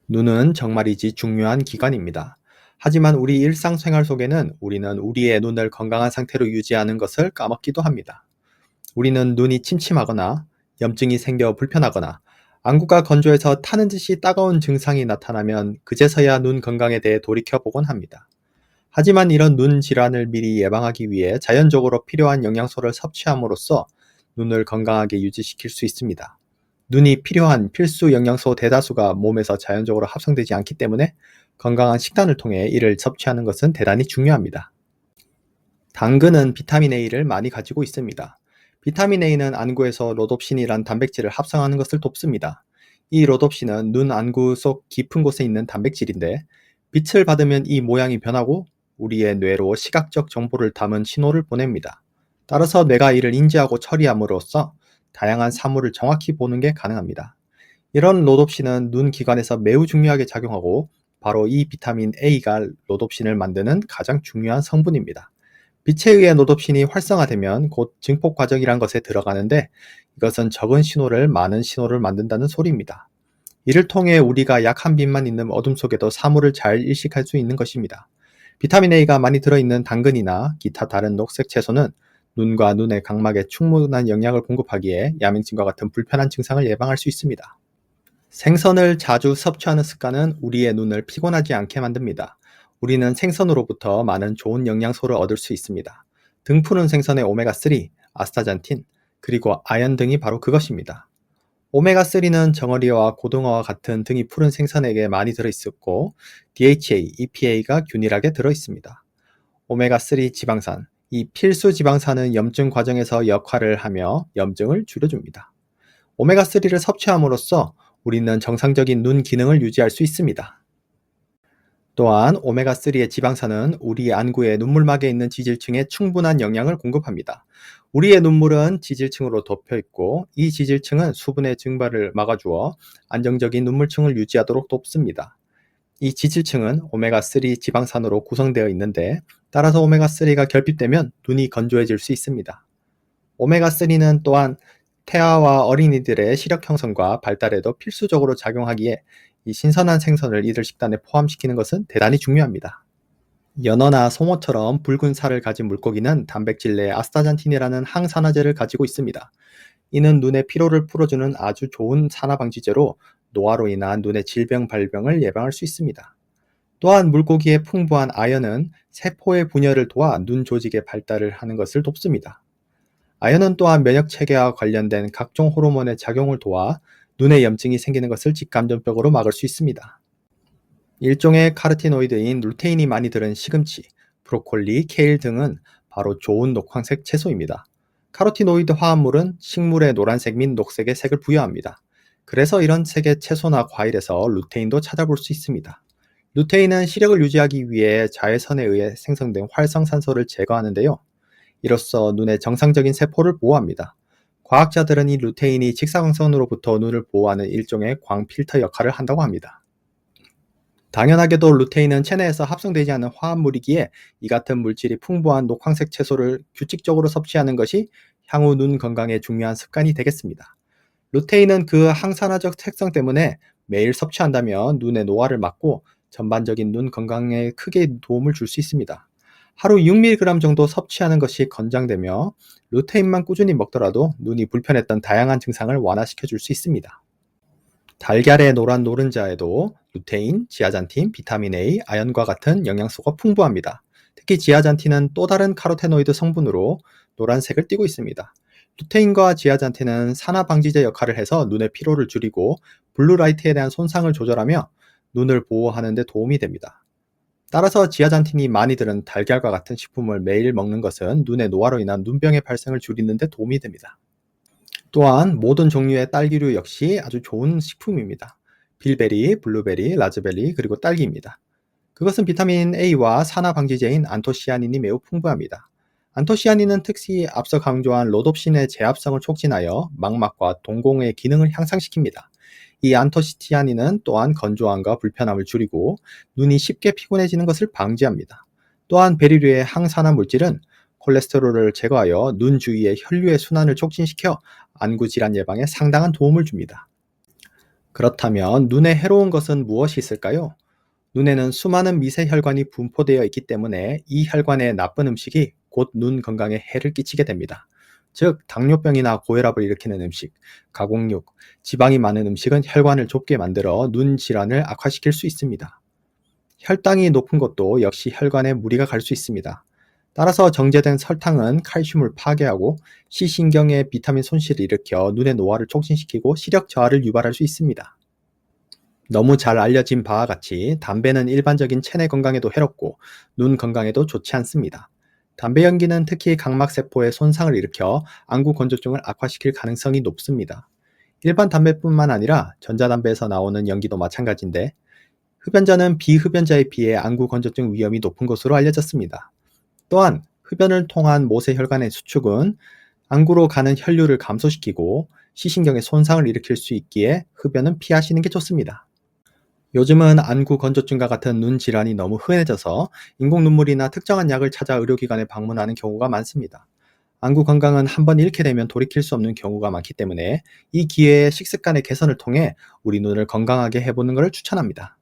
눈은 정말이지 중요한 기관입니다. 하지만 우리 일상생활 속에는 우리는 우리의 눈을 건강한 상태로 유지하는 것을 까먹기도 합니다. 우리는 눈이 침침하거나 염증이 생겨 불편하거나 안구가 건조해서 타는 듯이 따가운 증상이 나타나면 그제서야 눈 건강에 대해 돌이켜보곤 합니다. 하지만 이런 눈 질환을 미리 예방하기 위해 자연적으로 필요한 영양소를 섭취함으로써 눈을 건강하게 유지시킬 수 있습니다. 눈이 필요한 필수 영양소 대다수가 몸에서 자연적으로 합성되지 않기 때문에 건강한 식단을 통해 이를 섭취하는 것은 대단히 중요합니다. 당근은 비타민 A를 많이 가지고 있습니다. 비타민 A는 안구에서 로놉신이란 단백질을 합성하는 것을 돕습니다. 이 로놉신은 눈 안구 속 깊은 곳에 있는 단백질인데 빛을 받으면 이 모양이 변하고 우리의 뇌로 시각적 정보를 담은 신호를 보냅니다. 따라서 뇌가 이를 인지하고 처리함으로써 다양한 사물을 정확히 보는 게 가능합니다. 이런 로놉신은 눈 기관에서 매우 중요하게 작용하고 바로 이 비타민 A가 로놉신을 만드는 가장 중요한 성분입니다. 빛에 의해 로놉신이 활성화되면 곧 증폭 과정이란 것에 들어가는데 이것은 적은 신호를 많은 신호를 만든다는 소리입니다. 이를 통해 우리가 약한 빛만 있는 어둠 속에도 사물을 잘 일식할 수 있는 것입니다. 비타민 A가 많이 들어있는 당근이나 기타 다른 녹색 채소는 눈과 눈의 각막에 충분한 영양을 공급하기에 야맹증과 같은 불편한 증상을 예방할 수 있습니다. 생선을 자주 섭취하는 습관은 우리의 눈을 피곤하지 않게 만듭니다. 우리는 생선으로부터 많은 좋은 영양소를 얻을 수 있습니다. 등 푸른 생선의 오메가3, 아스타잔틴, 그리고 아연 등이 바로 그것입니다. 오메가3는 정어리와 고등어와 같은 등이 푸른 생선에게 많이 들어있었고 DHA, EPA가 균일하게 들어있습니다. 오메가3 지방산, 이 필수 지방산은 염증 과정에서 역할을 하며 염증을 줄여줍니다. 오메가3를 섭취함으로써 우리는 정상적인 눈 기능을 유지할 수 있습니다. 또한 오메가3의 지방산은 우리 안구의 눈물막에 있는 지질층에 충분한 영양을 공급합니다. 우리의 눈물은 지질층으로 덮여 있고 이 지질층은 수분의 증발을 막아주어 안정적인 눈물층을 유지하도록 돕습니다. 이 지질층은 오메가3 지방산으로 구성되어 있는데 따라서 오메가3가 결핍되면 눈이 건조해질 수 있습니다. 오메가3는 또한 태아와 어린이들의 시력 형성과 발달에도 필수적으로 작용하기에 이 신선한 생선을 이들 식단에 포함시키는 것은 대단히 중요합니다. 연어나 송어처럼 붉은 살을 가진 물고기는 단백질 내 아스타잔틴이라는 항산화제를 가지고 있습니다. 이는 눈의 피로를 풀어주는 아주 좋은 산화방지제로 노화로 인한 눈의 질병 발병을 예방할 수 있습니다. 또한 물고기의 풍부한 아연은 세포의 분열을 도와 눈 조직의 발달을 하는 것을 돕습니다. 아연은 또한 면역 체계와 관련된 각종 호르몬의 작용을 도와 눈에 염증이 생기는 것을 직간접적으로 막을 수 있습니다. 일종의 카로티노이드인 루테인이 많이 들은 시금치, 브로콜리, 케일 등은 바로 좋은 녹황색 채소입니다. 카로티노이드 화합물은 식물의 노란색 및 녹색의 색을 부여합니다. 그래서 이런 색의 채소나 과일에서 루테인도 찾아볼 수 있습니다. 루테인은 시력을 유지하기 위해 자외선에 의해 생성된 활성산소를 제거하는데요. 이로써 눈의 정상적인 세포를 보호합니다. 과학자들은 이 루테인이 직사광선으로부터 눈을 보호하는 일종의 광필터 역할을 한다고 합니다. 당연하게도 루테인은 체내에서 합성되지 않은 화합물이기에 이 같은 물질이 풍부한 녹황색 채소를 규칙적으로 섭취하는 것이 향후 눈 건강에 중요한 습관이 되겠습니다. 루테인은 그 항산화적 특성 때문에 매일 섭취한다면 눈의 노화를 막고 전반적인 눈 건강에 크게 도움을 줄 수 있습니다. 하루 6mg 정도 섭취하는 것이 권장되며 루테인만 꾸준히 먹더라도 눈이 불편했던 다양한 증상을 완화시켜 줄 수 있습니다. 달걀의 노란 노른자에도 루테인, 지아잔틴, 비타민 A, 아연과 같은 영양소가 풍부합니다. 특히 지아잔틴은 또 다른 카로테노이드 성분으로 노란색을 띠고 있습니다. 루테인과 지아잔틴은 산화 방지제 역할을 해서 눈의 피로를 줄이고 블루라이트에 대한 손상을 조절하며 눈을 보호하는 데 도움이 됩니다. 따라서 지아잔틴이 많이 들은 달걀과 같은 식품을 매일 먹는 것은 눈의 노화로 인한 눈병의 발생을 줄이는 데 도움이 됩니다. 또한 모든 종류의 딸기류 역시 아주 좋은 식품입니다. 빌베리, 블루베리, 라즈베리, 그리고 딸기입니다. 그것은 비타민 A와 산화 방지제인 안토시아닌이 매우 풍부합니다. 안토시아닌은 특히 앞서 강조한 로놉신의 제합성을 촉진하여 망막과 동공의 기능을 향상시킵니다. 이 안토시아닌은 또한 건조함과 불편함을 줄이고 눈이 쉽게 피곤해지는 것을 방지합니다. 또한 베리류의 항산화 물질은 콜레스테롤을 제거하여 눈 주위의 혈류의 순환을 촉진시켜 안구 질환 예방에 상당한 도움을 줍니다. 그렇다면 눈에 해로운 것은 무엇이 있을까요? 눈에는 수많은 미세 혈관이 분포되어 있기 때문에 이 혈관에 나쁜 음식이 곧 눈 건강에 해를 끼치게 됩니다. 즉, 당뇨병이나 고혈압을 일으키는 음식, 가공육, 지방이 많은 음식은 혈관을 좁게 만들어 눈 질환을 악화시킬 수 있습니다. 혈당이 높은 것도 역시 혈관에 무리가 갈 수 있습니다. 따라서 정제된 설탕은 칼슘을 파괴하고 시신경의 비타민 손실을 일으켜 눈의 노화를 촉진시키고 시력 저하를 유발할 수 있습니다. 너무 잘 알려진 바와 같이 담배는 일반적인 체내 건강에도 해롭고 눈 건강에도 좋지 않습니다. 담배 연기는 특히 각막세포에 손상을 일으켜 안구 건조증을 악화시킬 가능성이 높습니다. 일반 담배뿐만 아니라 전자담배에서 나오는 연기도 마찬가지인데, 흡연자는 비흡연자에 비해 안구 건조증 위험이 높은 것으로 알려졌습니다. 또한 흡연을 통한 모세혈관의 수축은 안구로 가는 혈류를 감소시키고 시신경에 손상을 일으킬 수 있기에 흡연은 피하시는 게 좋습니다. 요즘은 안구 건조증과 같은 눈 질환이 너무 흔해져서 인공 눈물이나 특정한 약을 찾아 의료기관에 방문하는 경우가 많습니다. 안구 건강은 한번 잃게 되면 돌이킬 수 없는 경우가 많기 때문에 이 기회에 식습관의 개선을 통해 우리 눈을 건강하게 해보는 것을 추천합니다.